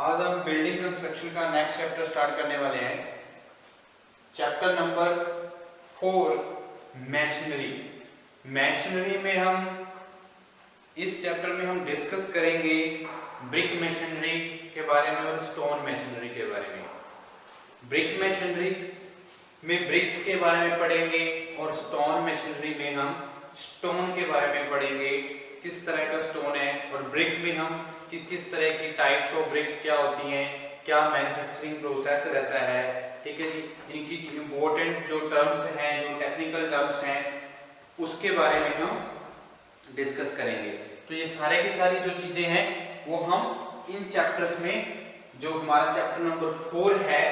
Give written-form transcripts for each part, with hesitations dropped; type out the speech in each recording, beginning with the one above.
आज हम building construction का नेक्स्ट चैप्टर स्टार्ट करने वाले हैं। Chapter number 4 machinery. मैशनरी में हम इस चैप्टर में हम डिस्कस करेंगे ब्रिक मैशनरी के बारे में और स्टोन मैशनरी के बारे में। ब्रिक मैशनरी में ब्रिक्स के बारे में पढ़ेंगे और स्टोन मैशनरी में हम स्टोन के बारे में पढ़ेंगे, किस तरह का स्टोन है, और ब्रिक में हम किस तरह की टाइप्स ऑफ ब्रिक्स क्या होती हैं, क्या मैन्युफैक्चरिंग प्रोसेस रहता है। ठीक है जी, इनकी इंपॉर्टेंट जो टर्म्स हैं, जो टेक्निकल टर्म्स हैं, उसके बारे में हम डिस्कस करेंगे। तो ये सारे की सारी जो चीजें हैं वो हम इन चैप्टर्स में, जो हमारा चैप्टर नंबर 4 है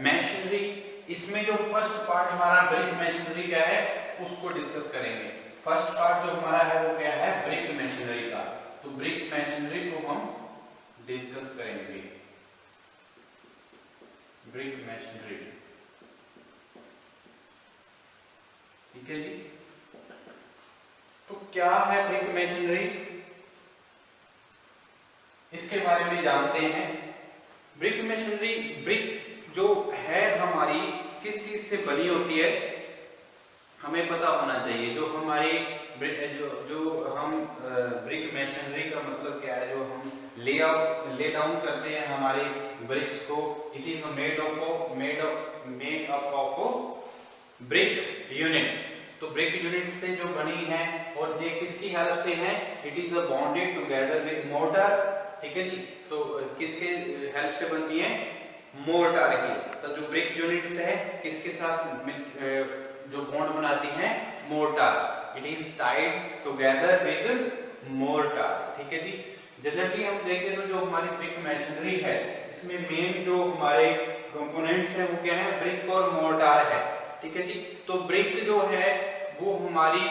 मैशनरी, इसमें जो फर्स्ट पार्ट हमारा ब्रिक मैशनरी का है उसको डिस्कस करेंगे। फर्स्ट पार्ट जो हमारा है वो क्या है, ब्रिक मैशनरी का। तो ब्रिक मैशनरी को हम डिस्कस करेंगे। ब्रिक मैशनरी, ठीक है जी। तो क्या है ब्रिक मैशनरी, इसके बारे में जानते हैं। ब्रिक मैशनरी, ब्रिक जो है हमारी किस चीज से बनी होती है हमें पता होना चाहिए। जो हमारे जो हम ब्रिक मैशनरी का मतलब क्या है, जो हम ले डाउन करते हैं हमारे ब्रिक्स को, it is made up of brick units. तो ब्रिक यूनिट से जो बनी है, और ये किसकी हेल्प से है, it is bonded together with mortar. ठीक है जी, तो किसके हेल्प से बनती है, मोर्टार की। तो जो ब्रिक यूनिट्स है किसके साथ जो बॉन्ड बनाती हैं, mortar. It is tied together with mortar. ठीक है जी। जनरली हम देखें तो जो हमारी ब्रिक मैशनरी है, इसमें मेन जो हमारे कंपोनेंट्स हैं वो क्या है, ब्रिक और मोर्टार है। ठीक है जी। तो ब्रिक जो है वो हमारी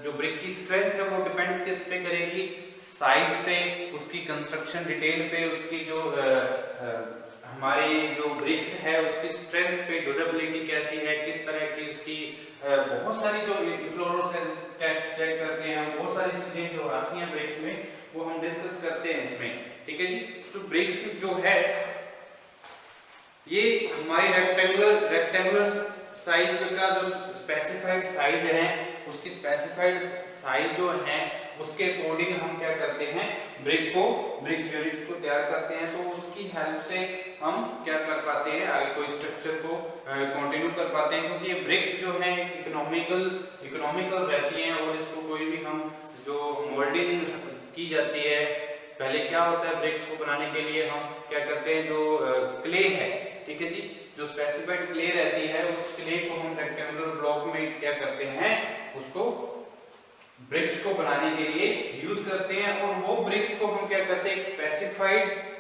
जो ब्रिक की स्ट्रेंथ है वो डिपेंड किस पे करेगी, साइज पे, उसकी कंस्ट्रक्शन डिटेल पे, उसकी जो हमारी जो ब्रिक्स है उसकी स्ट्रेंथ पे, ड्यूरेबिलिटी कैसी है, किस तरह की उसकी बहुत सारी जो फ्लोरोसेंस टेस्ट चेक करते हैं, बहुत सारी चीजें जो आती हैं ब्रिक्स में वो हम डिस्कस करते हैं इसमें। ठीक है जी। तो ब्रिक्स जो है ये हमारी रेक्टेंगुलर साइज का जो स्पेसिफाइड साइज है, उसकी स्पेसिफाइड साइज जो है उसके अकॉर्डिंग हम क्या करते हैं, ब्रिक यूनिट को तैयार करते हैं। तो उसकी हेल्प से हम क्या कर पाते हैं, आगे कोई स्ट्रक्चर को कंटिन्यू कर पाते हैं, क्योंकि ये ब्रिक्स जो है इकोनॉमिकल रहती हैं। और इसको कोई भी हम जो मोल्डिंग की जाती है, पहले क्या होता है, ब्रिक्स को बनाने के लिए हम क्या करते हैं, जो क्ले है, ठीक है जी, जो स्पेसिफाइड क्ले रहती है, उस क्ले को हम रेक्टेंगुलर ब्लॉक में क्या करते हैं, उसको ब्रिक्स को बनाने के लिए यूज करते हैं। और वो ब्रिक्स को हम क्या करते हैं, एक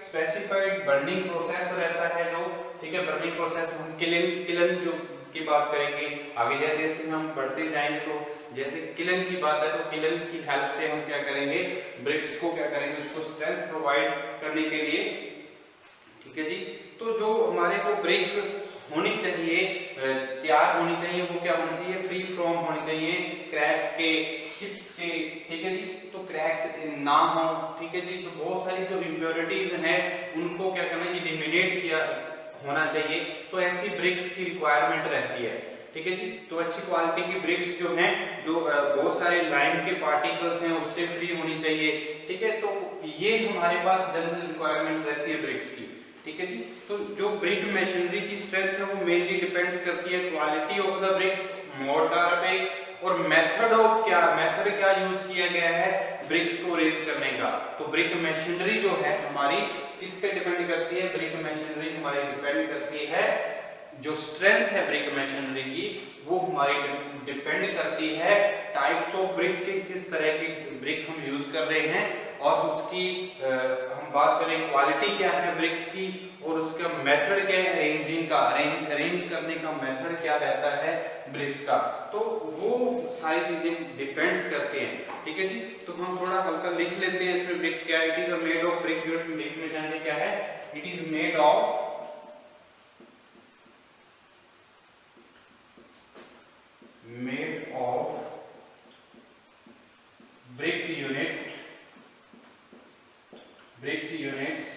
स्पेसिफाइड बर्निंग प्रोसेस रहता है जो, ठीक है, बर्निंग प्रोसेस हम किलन जो की बात करेंगे आगे, जैसे जैसे हम बढ़ते जाएंगे। तो जैसे किलन की बात है तो किलन की हेल्प से हम क्या करेंगे, ब्रिक्स को क्या करेंगे, उसको स्ट्रेंथ प्रोवाइड करने के लिए। ठीक है जी। तो जो हमारे को ब्रिक होनी चाहिए, तैयार होनी चाहिए, वो क्या होनी चाहिए, फ्री फ्रॉम होनी चाहिए क्रैक्स के, चिप्स के। ठीक है जी। तो क्रैक्स ना हो, ठीक है जी। तो बहुत सारी जो इम्प्योरिटीज हैं उनको क्या करना, एलिमिनेट किया होना चाहिए। तो ऐसी ब्रिक्स की रिक्वायरमेंट रहती है। ठीक है जी। तो अच्छी क्वालिटी की ब्रिक्स जो हैं, जो बहुत सारे लाइम के पार्टिकल्स हैं उससे फ्री होनी चाहिए। ठीक है। तो ये हमारे पास जनरल रिक्वायरमेंट रहती है ब्रिक्स की। ठीक है जी। तो जो ब्रिक मैशनरी की स्ट्रेंथ है वो मेनली डिपेंड्स करती है quality of the bricks, mortar पे, और मेथड क्या यूज किया गया है ब्रिक्स को अरेंज करने का। तो ब्रिक मैशनरी जो है हमारी किस पे डिपेंड करती है, ब्रिक मैशनरी हमारी डिपेंड करती है, जो स्ट्रेंथ है ब्रिक मैशनरी की वो हमारी डिपेंड करती है टाइप्स ऑफ ब्रिक के, किस तरह की ब्रिक हम यूज कर रहे हैं, और उसकी हम बात करें क्वालिटी क्या है ब्रिक्स की, और उसका मेथड क्या है अरेंजिंग का, अरेंज करने का मेथड क्या रहता है ब्रिक्स का। तो वो सारी चीजें डिपेंड्स करते हैं। ठीक है जी। तो हम थोड़ा हल्का लिख लेते हैं इसमें ब्रिक्स क्या है। It is made of brick unit, brick masonry क्या है, it is made of brick units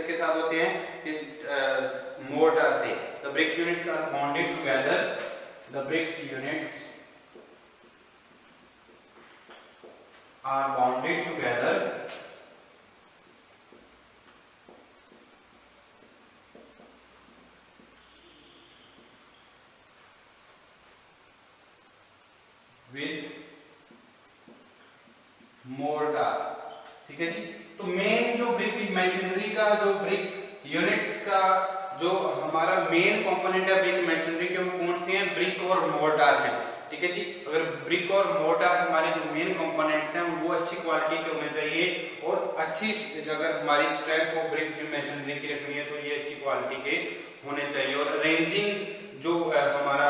किसके साथ होते हैं, मोर्टार से। The brick units are bonded together, the brick units are bonded together with mortar. ठीक है जी। तो मेन जो ब्रिक मशीनरी का, जो ब्रिक यूनिट्स का जो हमारा मेन कंपोनेंट है ब्रिक मशीनरी के, वो कौन से हैं, ब्रिक और मोर्टार है। ठीक है जी। अगर ब्रिक और मोर्टार हमारे जो मेन कंपोनेंट्स हैं वो अच्छी क्वालिटी के होने चाहिए, और अच्छी अगर हमारी स्ट्रेंथ को ब्रिक मशीनरी की रखनी है तो ये अच्छी क्वालिटी के होने चाहिए। और रेंजिंग जो हमारा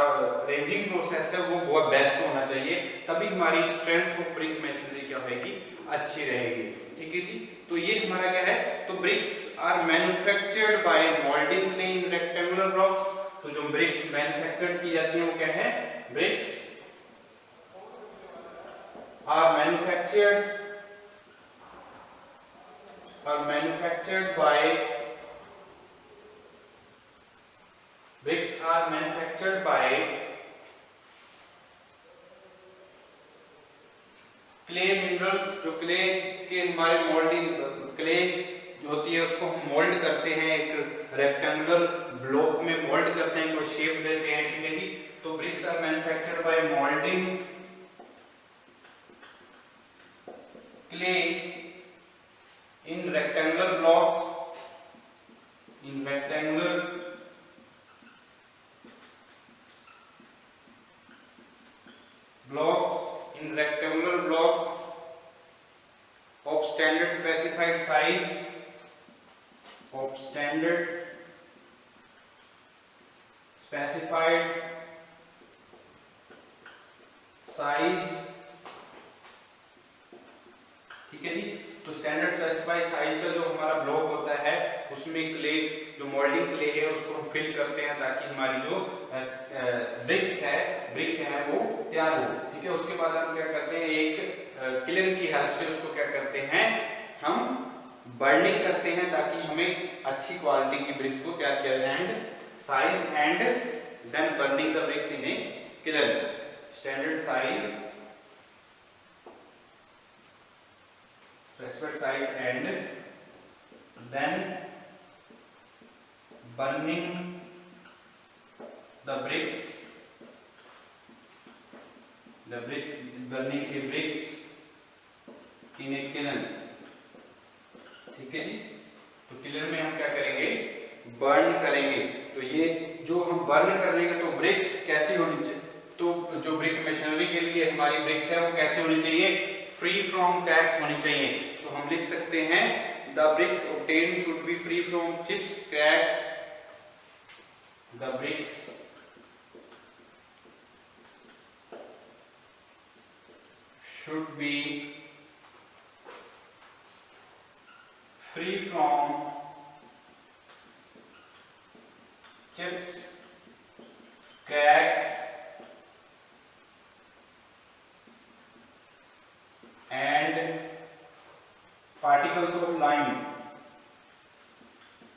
रेंजिंग प्रोसेस है वो बहुत बेस्ट होना चाहिए, तभी हमारी स्ट्रेंथ को ब्रिक मशीनरी क्या होगी, अच्छी रहेगी। ठीक है जी। तो ये हमारा क्या है, तो bricks are manufactured by moulding clay in rectangular blocks. तो जो ब्रिक्स मैन्युफैक्चर्ड की जाती है वो क्या है, bricks are manufactured by bricks are manufactured by clay minerals। जो क्ले के हमारे मोल्डिंग, क्ले जो होती है उसको हम मोल्ड करते हैं, एक रेक्टेंगुलर ब्लॉक में मोल्ड करते हैं, कोई शेप देते हैं। ठीक है जी। तो bricks are manufactured by moulding clay in rectangular blocks, in rectangular blocks, in rectangular blocks of standard specified size, of standard specified size। ठीक है जी। तो स्टैंडर्ड स्पेसिफाइड साइज का जो हमारा ब्लॉक होता है उसमें क्ले, जो मोल्डिंग क्ले है उसको हम फिल करते हैं ताकि हमारी जो ब्रिक है वो तैयार हो। ठीक है। उसके बाद हम क्या करते हैं, एक किलन की हेल्प से उसको क्या करते हैं, हम बर्निंग करते हैं ताकि हमें अच्छी क्वालिटी की ब्रिक को तैयार किया जाए, and size and then burning the bricks in a kiln. Standard size, specified size and then burning the bricks, burning a bricks in a kiln। ठीक है जी। तो किलन में हम क्या करेंगे, बर्न करेंगे। तो ये जो हम बर्न करने का, तो ब्रिक्स कैसी होनी चाहिए, तो जो ब्रिक मशीनरी के लिए हमारी ब्रिक्स है वो कैसी होनी चाहिए, फ्री फ्रॉम क्रैक्स होनी चाहिए। तो हम लिख सकते हैं the bricks obtained should be free from chips, cracks। The bricks should be free from chips, cracks and particles of lime,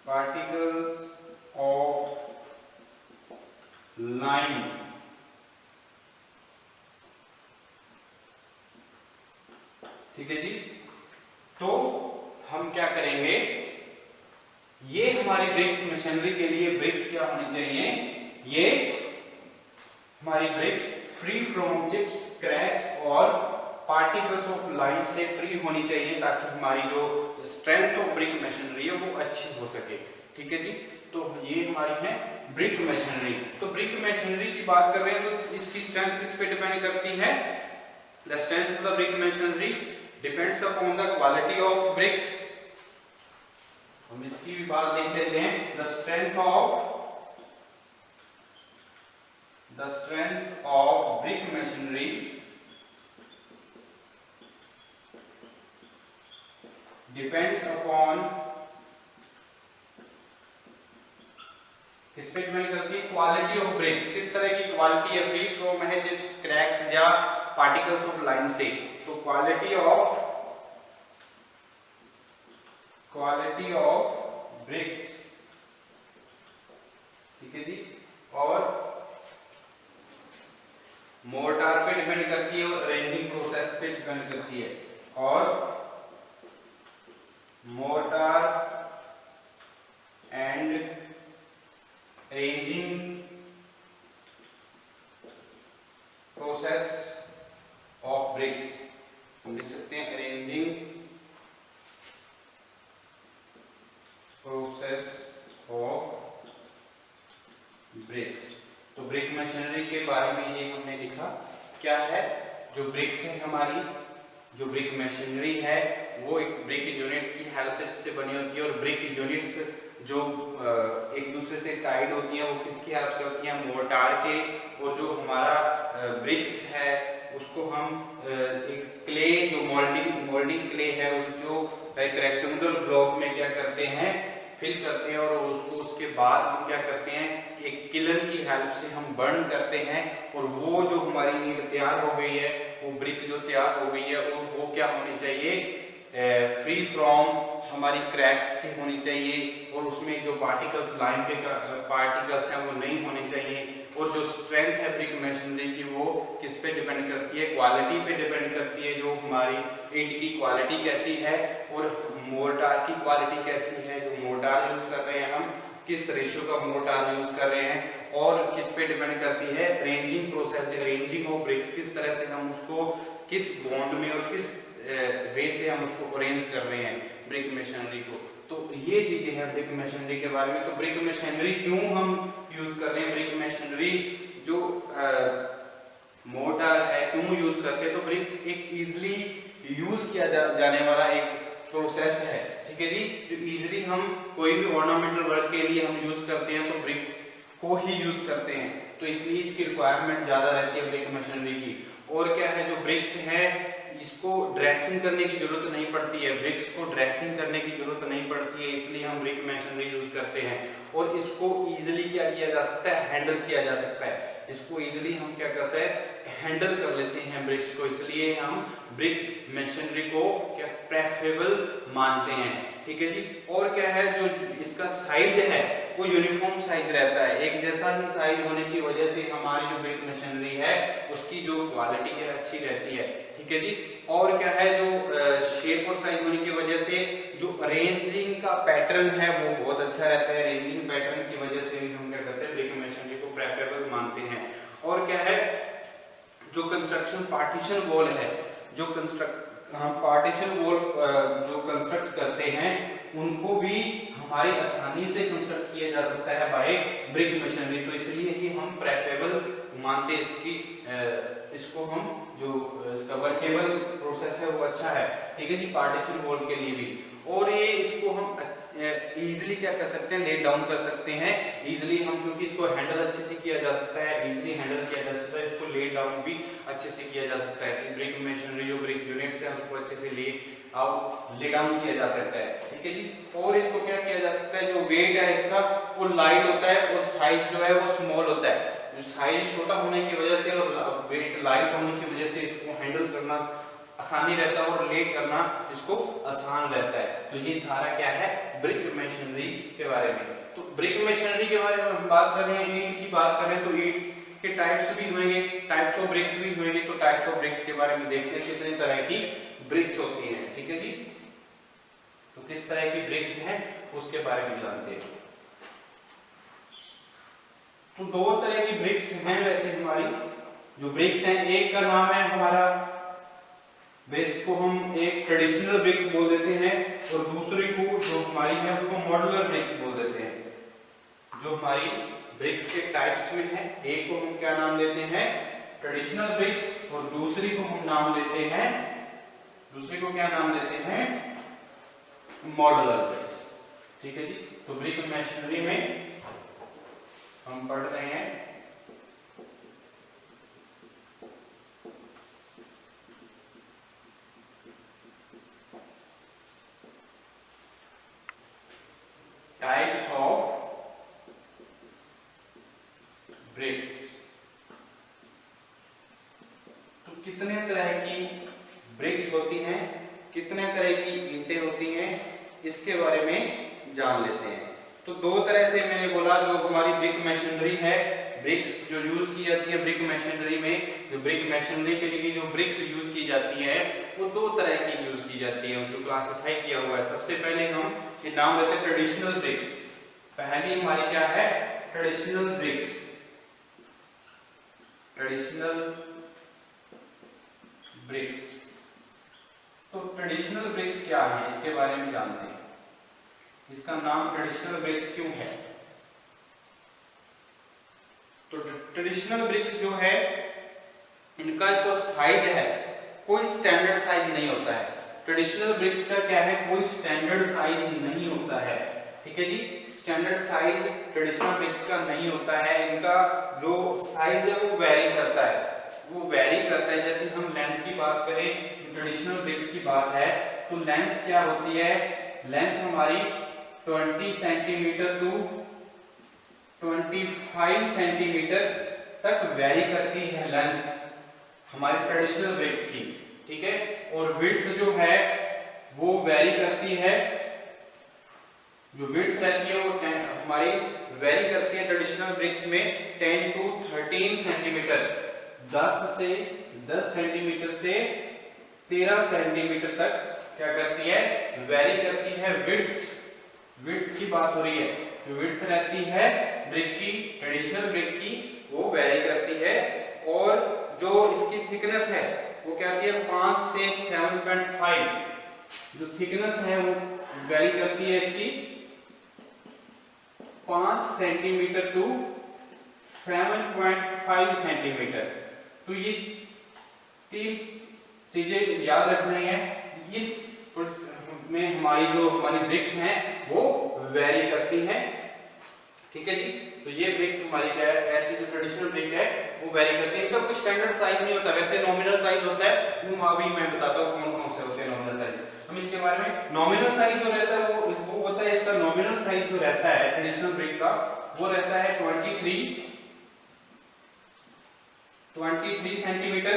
particles of lime। ठीक है जी। तो हम क्या करेंगे, ये हमारी ब्रिक्स मशीनरी के लिए ब्रिक्स क्या होनी चाहिए, ये हमारी bricks free from chips, cracks और पार्टिकल्स ऑफ लाइम से फ्री होनी चाहिए ताकि हमारी जो स्ट्रेंथ ऑफ ब्रिक मशीनरी है वो अच्छी हो सके। ठीक है जी। तो ये हमारी है ब्रिक मशीनरी। तो ब्रिक मशीनरी की बात कर रहे हैं तो इसकी स्ट्रेंथ किस पे डिपेंड करती है, the strength of the brick machinery depends upon the quality of BRICS. हम इसकी भी बात देख लेते हैं। The strength of brick machinery depends upon, किस पे डिपेंड करती है, क्वालिटी ऑफ ब्रिक्स, किस तरह की क्वालिटी है, फ्री फ्रॉम है, चिप्स, क्रैक्स या पार्टिकल्स ऑफ लाइम से। तो quality of and arranging process of BRICS, हम लिख सकते हैं अरेंजिंग प्रोसेस ऑफ ब्रिक्स। तो ब्रिक मशीनरी के बारे में ये हमने लिखा। क्या है, जो ब्रिक्स है हमारी, जो ब्रिक मशीनरी है वो एक ब्रिक यूनिट की हेल्प से बनी होती है, और ब्रिक यूनिट्स जो एक दूसरे से टाइड होती हैं वो किसकी हेल्प से होती हैं, मोर्टार के। और जो हमारा ब्रिक्स है उसको हम एक क्ले, जो मोल्डिंग क्ले है उसको एक रेक्टेंगुलर ब्लॉक में क्या करते हैं, फिल करते हैं, और उसको उसके बाद हम क्या करते हैं, एक किलर की हेल्प से हम बर्न करते हैं, और वो जो हमारी ईंट तैयार हो गई है, वो ब्रिक जो तैयार हो गई है, और वो क्या होनी चाहिए, फ्री फ्रॉम हमारी क्रैक्स की होनी चाहिए, और उसमें जो पार्टिकल्स, लाइन के पार्टिकल्स हैं वो नहीं होने चाहिए। और जो स्ट्रेंथ है ब्रिक मशीनरी की वो किस पे डिपेंड करती है, क्वालिटी पे डिपेंड करती है, जो हमारी ईंट की क्वालिटी कैसी है और मोर्टार की क्वालिटी कैसी है, जो मोर्टार यूज कर रहे हैं हम किस रेशियो का मोर्टार यूज कर रहे हैं, और किस पे डिपेंड करती है arranging process, arranging of BRICS, किस तरह से हम उसको किस बॉन्ड में और किस वे से हम उसको अरेंज कर रहे हैं ब्रिक मशीनरी को। तो ये चीजें हैं ब्रिक मशीनरी के बारे में। तो ब्रिक मशीनरी क्यों हम यूज कर रहे हैं, ब्रिक मशीनरी जो मोर्टार है क्यों यूज करते हैं, तो ब्रिक एक इजीली यूज किया जाने वाला एक प्रोसेस है, ठीक है जी। जो इजीली हम कोई भी ऑर्नामेंटल वर्क के लिए हम यूज करते हैं तो ब्रिक को ही यूज करते हैं, तो इसलिए इसकी रिक्वायरमेंट ज्यादा रहती है ब्रिक मशीनरी की। और क्या है, जो ब्रिक्स है इसको ड्रेसिंग करने की जरूरत नहीं पड़ती है, ब्रिक्स को ड्रेसिंग करने की जरूरत नहीं पड़ती है, इसलिए हम ब्रिक मशीनरी यूज करते हैं। और इसको इजीली क्या किया जा सकता है, हैंडल किया जा सकता है, इसको इजीली हम क्या करते हैं, हैंडल कर लेते हैं ब्रिक्स को, इसलिए हम ब्रिक मशीनरी को क्या प्रेफरेबल मानते हैं, ठीक है जी। और क्या है, जो इसका साइज है वो यूनिफॉर्म साइज रहता है, एक जैसा ही साइज होने की वजह से हमारी जो ब्रिक मशीनरी है उसकी जो क्वालिटी है अच्छी रहती है, ठीक है जी। और क्या है, जो शेप और साइज होने की वजह से जो अरेंजिंग का पैटर्न है वो बहुत अच्छा रहता है, अरेंजिंग पैटर्न की वजह से हम क्या करते हैं, ब्रिक मशीनरी को प्रेफरेबल मानते हैं। और क्या है, जो कंस्ट्रक्शन पार्टीशन वॉल है, जो हम पार्टीशन वॉल जो कंस्ट्रक्ट करते हैं उनको भी हमारी आसानी से कंस्ट्रक्ट किया जा सकता है बाय ब्रिक मशीनरी, तो इसलिए ही हम प्रेफरेबल मानते इसकी इसको हम जो इसका वर्केबल प्रोसेस है वो अच्छा है, ठीक है जी, पार्टीशन वॉल के लिए भी। और ये इसको हम इजीली क्या कर सकते हैं, ले डाउन कर सकते हैं इजीली हम, क्योंकि इसको हैंडल अच्छे से किया जा सकता है, इजीली हैंडल किया जा सकता है, इसको ले डाउन भी अच्छे से किया जा सकता है। ब्रिक मशीनरी जो ब्रिक यूनिट्स है उसको अच्छे से ले डाउन किया जा सकता है, ठीक है जी। और इसको क्या किया जा सकता है, जो वेट है इसका वो लाइट होता है और साइज जो है वो स्मॉल होता है, साइज छोटा होने की वजह से और वेट लाइट होने की वजह से इसको हैंडल करना आसानी रहता है और लेट करना इसको आसान रहता है। तो ये सारा क्या है, ब्रिक मशीनरी के बारे में। तो ब्रिक मशीनरी के बारे में हम बात कर रहे हैं, ईंट की बात करें तो ईंट के टाइप्स भी होंगे, टाइप्स ऑफ ब्रिक्स भी होंगे। तो टाइप्स ऑफ ब्रिक्स के बारे में देखते हैं कितने तरह की ब्रिक्स होती है, ठीक है जी। तो किस तरह की ब्रिक्स हैं उसके बारे में जानते हैं। तो दो तरह की ब्रिक्स हैं वैसे हमारी जो ब्रिक्स हैं, एक का नाम है हमारा ब्रिक्स को हम एक ट्रेडिशनल ब्रिक्स बोल देते हैं, और दूसरी को जो हमारी है उसको मॉड्यूलर ब्रिक्स बोल देते हैं। जो हमारी ब्रिक्स के टाइप्स में है, एक को हम क्या नाम देते हैं, ट्रेडिशनल ब्रिक्स, और दूसरी को हम नाम देते हैं, दूसरी को क्या नाम देते हैं, मॉड्यूलर ब्रिक्स, ठीक है जी। तो ब्रिक मशीनरी में हम पढ़ रहे हैं टाइप्स ऑफ ब्रिक्स। तो कितने तरह की ब्रिक्स होती हैं, कितने तरह की ईंटें होती हैं, इसके बारे में जान लेते हैं। तो दो तरह से मैंने बोला, जो हमारी ब्रिक मशीनरी है, ब्रिक्स जो यूज की जाती है ब्रिक मशीनरी में, जो ब्रिक मशीनरी के लिए जो ब्रिक्स यूज की जाती है वो दो तरह की यूज की जाती है, जो क्लासिफाई किया हुआ है। सबसे पहले हम ये नाम देते हैं ट्रेडिशनल ब्रिक्स, पहली हमारी क्या है, ट्रेडिशनल ब्रिक्स। ट्रेडिशनल ब्रिक्स, तो ट्रेडिशनल ब्रिक्स क्या है इसके बारे में जानते हैं। इसका नाम ट्रेडिशनल ब्रिक्स क्यों है? तो ट्रेडिशनल ब्रिक्स जो है इनका जो साइज है कोई स्टैंडर्ड साइज नहीं होता है। ट्रेडिशनल ब्रिक्स का क्या है, कोई स्टैंडर्ड साइज नहीं होता है, ठीक है जी। स्टैंडर्ड साइज ट्रेडिशनल ब्रिक्स का नहीं होता है। इनका जो साइज है वो वेरी करता है, वो वेरी करता है। जैसे हम लेंथ की बात करें, ट्रेडिशनल ब्रिक्स की बात है तो लेंथ क्या होती है, लेंथ हमारी 20 सेंटीमीटर टू 25 सेंटीमीटर तक वेरी करती है लेंथ हमारे ट्रेडिशनल ब्रिक्स की, ठीक है। और विड्थ जो है वो वेरी करती है, जो विड्थ रहती है वो हमारी वेरी करती है ट्रेडिशनल ब्रिक्स में 10 टू 13 सेंटीमीटर, 10 सेंटीमीटर से 13 सेंटीमीटर तक क्या करती है, वेरी करती है। विड्थ की बात हो रही है, जो विड्थ रहती है ब्रिक की, ट्रेडिशनल ब्रिक की, वो वेरी करती है। और जो इसकी थिकनेस है वो क्या है, 5 से 7.5, जो थिकनेस है वो वेरी करती है इसकी 5 सेंटीमीटर टू 7.5 सेंटीमीटर। तो ये 3 चीजें याद रखनी है। इस में हमारी जो हमारी ब्रिक्स हैं वो वेरी करती हैं, ठीक है जी। तो ये ब्रिक्स हमारी क्या है, ऐसी जो ट्रेडिशनल ब्रिक है वो वेरी करती है। इनका कोई स्टैंडर्ड साइज नहीं होता, वैसे नॉमिनल साइज होता है, वो अभी मैं बताता हूँ कौन कौन से होते हैं नॉमिनल साइज। हम इसके बारे में, नॉमिनल साइज जो रहता है वो होता है, इसका नॉमिनल साइज जो रहता है ट्रेडिशनल ब्रिक का वो रहता है 23 centimetre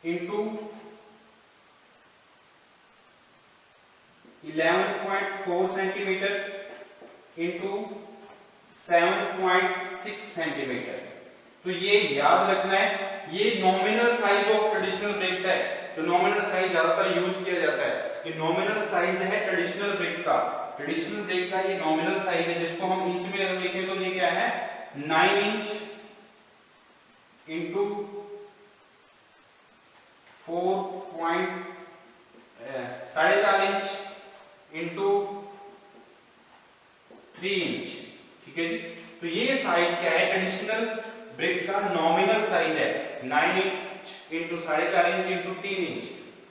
into 11.4 centimetre into 7.6 centimetre. तो ये याद रखना है, ये nominal size of traditional bricks है। तो नॉमिनल साइज ज्यादातर यूज किया जाता है कि नॉमिनल साइज है ट्रेडिशनल ब्रिक का, ट्रेडिशनल ब्रिक का ये नॉमिनल साइज है, जिसको हम इंच में लिखें तो ये क्या है 9 inch into 4.5 inch into 3 inch, ठीक है जी। तो ये साइज क्या है, ट्रेडिशनल ब्रिक का नॉमिनल साइज है 9 inch into 4.5 inch into 3 inch,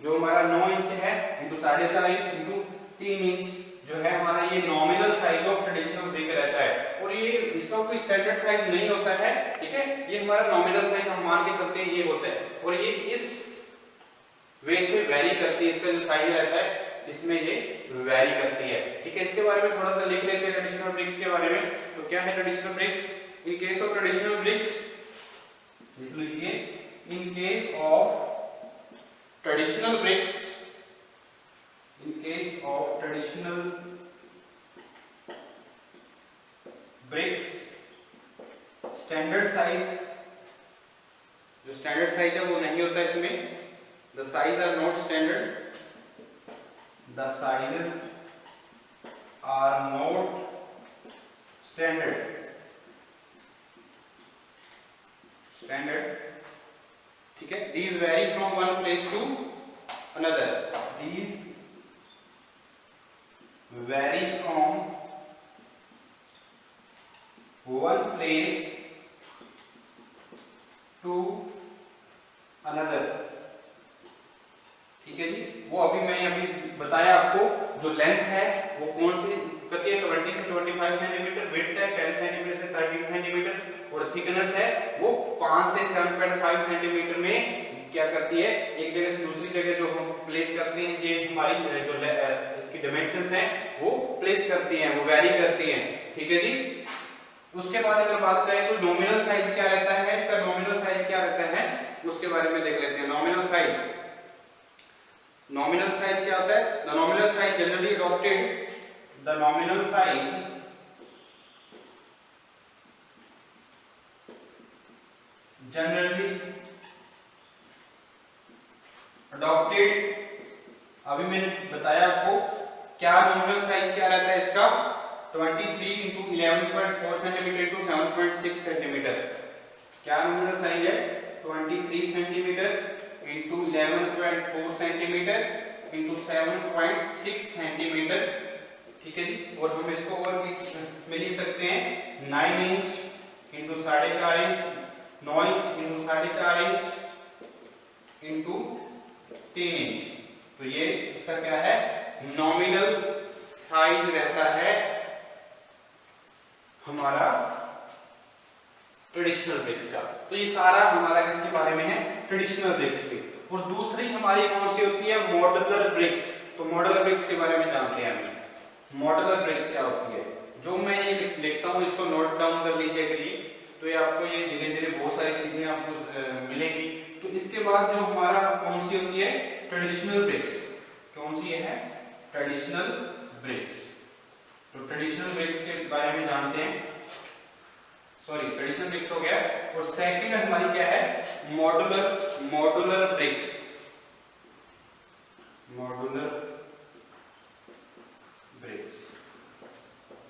जो हमारा 9 इंच है इंटू 4.5 इंच इंटू 3 इंच जो है हमारा, ये nominal size of traditional brick रहता है। और ये इसका कोई स्टैंडर्ड साइज नहीं होता है, ठीक है। ये हमारा नॉमिनल साइज हम मान के चलते हैं ये होता है, और ये इस वे से वेरी करती है, इसका जो साइज रहता है इसमें ये वेरी करती है, ठीक है। इसके बारे में थोड़ा सा लिख लेते हैं ट्रेडिशनल ब्रिक्स के बारे में। तो क्या है traditional bricks, in case of traditional bricks लिख लीजिए, in case of traditional bricks, in case of traditional bricks standard size, जो स्टैंडर्ड साइज है वो नहीं होता इसमें, the size are not standard, the sizes are not standard, ठीक है। these vary from one place to another, these vary from one place to another, ठीक है जी। वो अभी मैं अभी बताया आपको, जो लेंथ है वो कौन सी कहती है 20 से 25 सेंटीमीटर, विड्थ है 10 सेंटीमीटर से 13 सेंटीमीटर, और थिकनेस है वो 5 से 7.5 सेंटीमीटर में क्या करती है, एक जगह से दूसरी जगह जो हम प्लेस करते हैं, ये हमारी जो इसकी डायमेंशंस हैं वो प्लेस करती हैं, वो वेरी करती हैं, ठीक है जी। उसके बाद अगर बात करें तो नॉमिनल साइज क्या रहता है, इसका नॉमिनल साइज क्या रहता है उसके बारे में देख लेते हैं। नॉमिनल साइज, नॉमिनल साइज क्या होता है, the nominal size generally adopted, the nominal size generally adopted, अभी मैंने बताया आपको क्या नॉमिनल साइज क्या रहता है इसका, 23 इंटू 11.4 सेंटीमीटर इंटू 7.6 सेंटीमीटर। क्या नॉमिनल साइज है? 23 centimetre into 11.4 centimetre into 7.6 centimetre. ठीक है जी। और हम इसको और में लिख सकते हैं 9 inch into 4.5 inch, 9 inch into 4.5 inch into 3 inch. तो ये इसका क्या है? नॉमिनल साइज रहता है हमारा ट्रेडिशनल ब्रिक्स का। तो ये सारा हमारा किसके बारे में है? ट्रेडिशनल ब्रिक्स पे। और दूसरी हमारी कौन सी होती है? Modular bricks. तो मॉड्यूलर ब्रिक्स के बारे में जानते हैं हम। मॉड्यूलर ब्रिक्स क्या होती है? जो मैं ये लिखता हूँ इसको नोट डाउन कर लीजिए करिए, तो ये आपको ये धीरे धीरे बहुत सारी चीजें आपको मिलेंगी। तो इसके बाद जो हमारा कौन सी होती है? Traditional bricks. कौन सी है? Traditional bricks. तो ट्रेडिशनल ब्रिक्स के बारे में जानते हैं। सॉरी, ट्रेडिशनल ब्रिक्स हो गया। और सेकंड हमारी क्या है? Modular bricks. Modular bricks.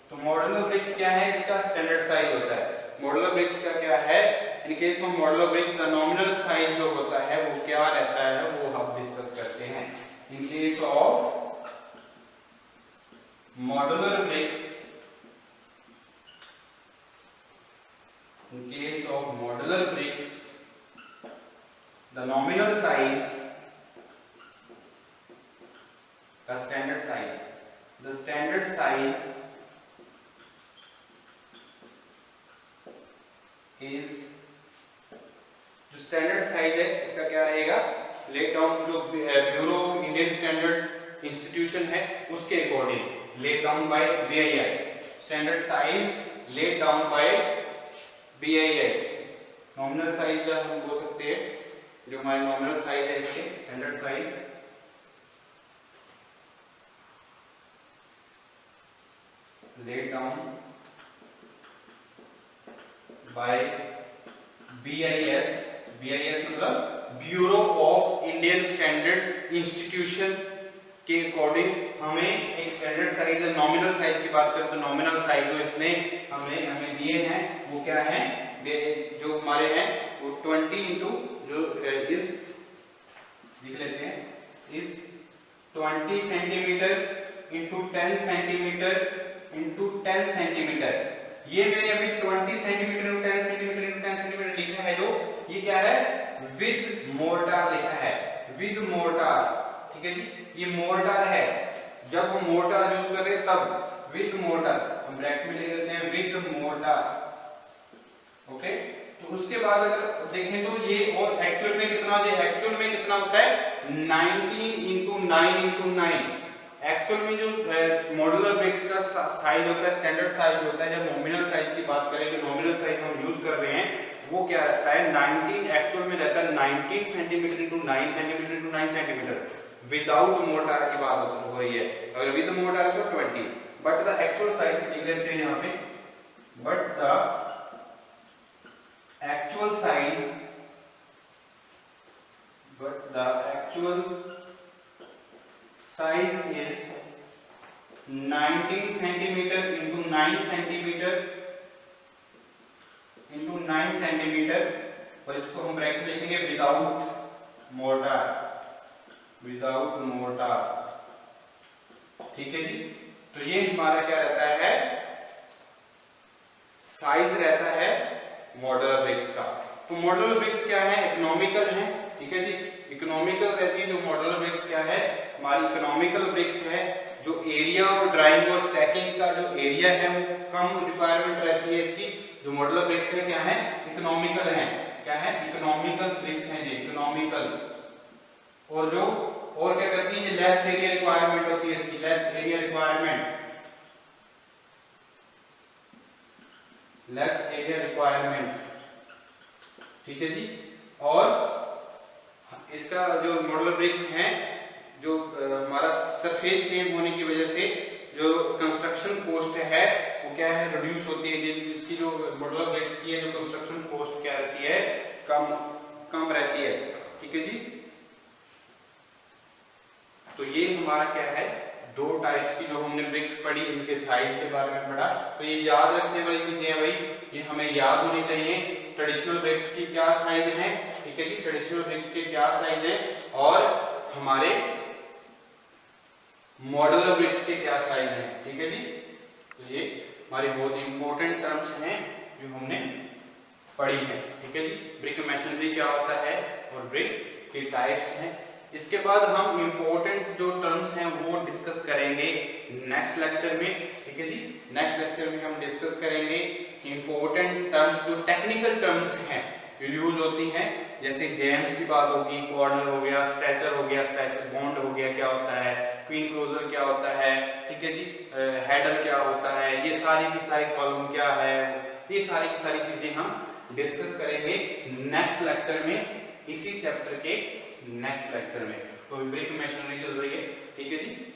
तो मॉड्यूलर ब्रिक्स क्या है? इसका स्टैंडर्ड साइज होता है। मॉड्यूलर ब्रिक्स का क्या है? In case of modular bricks the nominal size जो होता है वो क्या रहता है, वो हम डिस्कस करते हैं। In case of modular bricks, in case of modular bricks the nominal size, the standard size is, जो स्टैंडर्ड साइज है इसका क्या रहेगा? लेट डाउन जो bureau of Indian standard institution है उसके according let down by BIS। Standard size let down by BIS। Nominal size हम बोल सकते हैं, जो हमारे नॉमिनल साइज है इसके standard size let down by BIS। BIS मतलब bureau of Indian standard institution के अकॉर्डिंग हमें एक स्टैंडर्ड साइज है। नॉमिनल साइज की बात करें तो नॉमिनल साइज जो इसने हमें दिए हैं वो क्या है? जो हमारे हैं वो 20 इंटू जो इस लिख लेते हैं इस 20 centimetre into 10 centimetre into 10 centimetre. ये मैंने अभी 20 centimetre into 10 centimetre into 10 centimetre लिखा है, जो ये क्या है? विद मोर्टार लिखा है, विद मोर्टार। ठीक है जी, ये मोर्टार है। जब हम मोर्टार यूज कर रहे हैं तब विद मोर्टार, हम ब्रैकेट में लिख देते हैं विद मोर्टार। ओके। तो उसके बाद अगर देखें तो ये और एक्चुअल में कितना होता है? 19 इंटू 9 इंटू 9। एक्चुअल में जो मॉड्यूलर ब्रिक्स का साइज होता है, स्टैंडर्ड साइज होता है, जब नॉमिनल साइज की बात करें, जो नॉमिनल साइज हम यूज कर रहे हैं वो क्या रहता है? 19 एक्चुअल में रहता है 19 centimetre into 9 centimetre into 9 centimetre. Without mortar की बात हो रही है। अगर विद मोर्टार है तो 20, बट द एक्चुअल साइज लिख लेते हैं यहाँ पे, but the actual size is 19 centimeter into 9 centimeter into 9 centimeter। और इसको हम ब्रैकेट में लिखेंगे विदाउट मोर्टार। ठीक है जी। तो ये हमारा क्या रहता है? साइज रहता है मॉड्यूलर ब्रिक्स का। तो मॉड्यूलर ब्रिक्स क्या है? इकोनॉमिकल है। ठीक है जी, इकोनॉमिकल रहती है। जो मॉड्यूलर ब्रिक्स क्या है? हमारी इकोनॉमिकल ब्रिक्स है। जो एरिया और ड्राइंग और स्टैकिंग का जो एरिया है वो कम रिक्वायरमेंट रहती है इसकी। जो मॉड्यूलर ब्रिक्स है क्या है? इकोनॉमिकल है। क्या है? इकोनॉमिकल ब्रिक्स है ये, इकोनॉमिकल। और जो और क्या करती है? लेस एरिया रिक्वायरमेंट होती है इसकी, लेस एरिया रिक्वायरमेंट। ठीक है जी। और इसका जो मॉड्यूलर ब्रिक्स हैं, जो हमारा सरफेस सेम होने की वजह से जो कंस्ट्रक्शन कॉस्ट है वो क्या है? रिड्यूस होती है। इसकी जो मॉड्यूलर ब्रिक्स की है जो कंस्ट्रक्शन कॉस्ट क्या रहती है? कम रहती है। ठीक है जी। तो ये हमारा क्या है? दो टाइप्स की जो हमने ब्रिक्स पढ़ी, इनके साइज के बारे में पढ़ा। तो ये याद रखने वाली चीजें हैं भाई, ये हमें याद होनी चाहिए। ट्रेडिशनल ब्रिक्स की क्या साइज है, ठीक है जी, ट्रेडिशनल ब्रिक्स के क्या साइज है और हमारे मॉड्यूलर ब्रिक्स के क्या साइज है, ठीक है जी। तो ये हमारी बहुत इंपॉर्टेंट टर्म्स हैं जो हमने पढ़ी है, ठीक है जी। ब्रिक मैसनरी क्या होता है और ब्रिक के टाइप्स हैं। इसके बाद हम इंपॉर्टेंट जो टर्म्स हैं वो डिस्कस करेंगे नेक्स्ट लेक्चर में, ठीक है जी। नेक्स्ट लेक्चर में हम डिस्कस करेंगे इंपॉर्टेंट टर्म्स, जो टेक्निकल टर्म्स हैं जो यूज होती हैं, जैसे जेम्स की बात होगी, कॉर्नर हो गया, स्ट्रेचर हो गया, स्ट्रेचर बॉन्ड हो गया क्या होता है, क्वीन क्लोजर क्या होता है, ठीक है जी, हेडर क्या होता है, ये सारी की सारी कॉलम क्या है, ये सारी की सारी चीजें हम डिस्कस करेंगे नेक्स्ट लेक्चर में, इसी चैप्टर के नेक्स्ट लेक्चर में। तो ब्रिक मैसनरी चल रही है, ठीक है जी।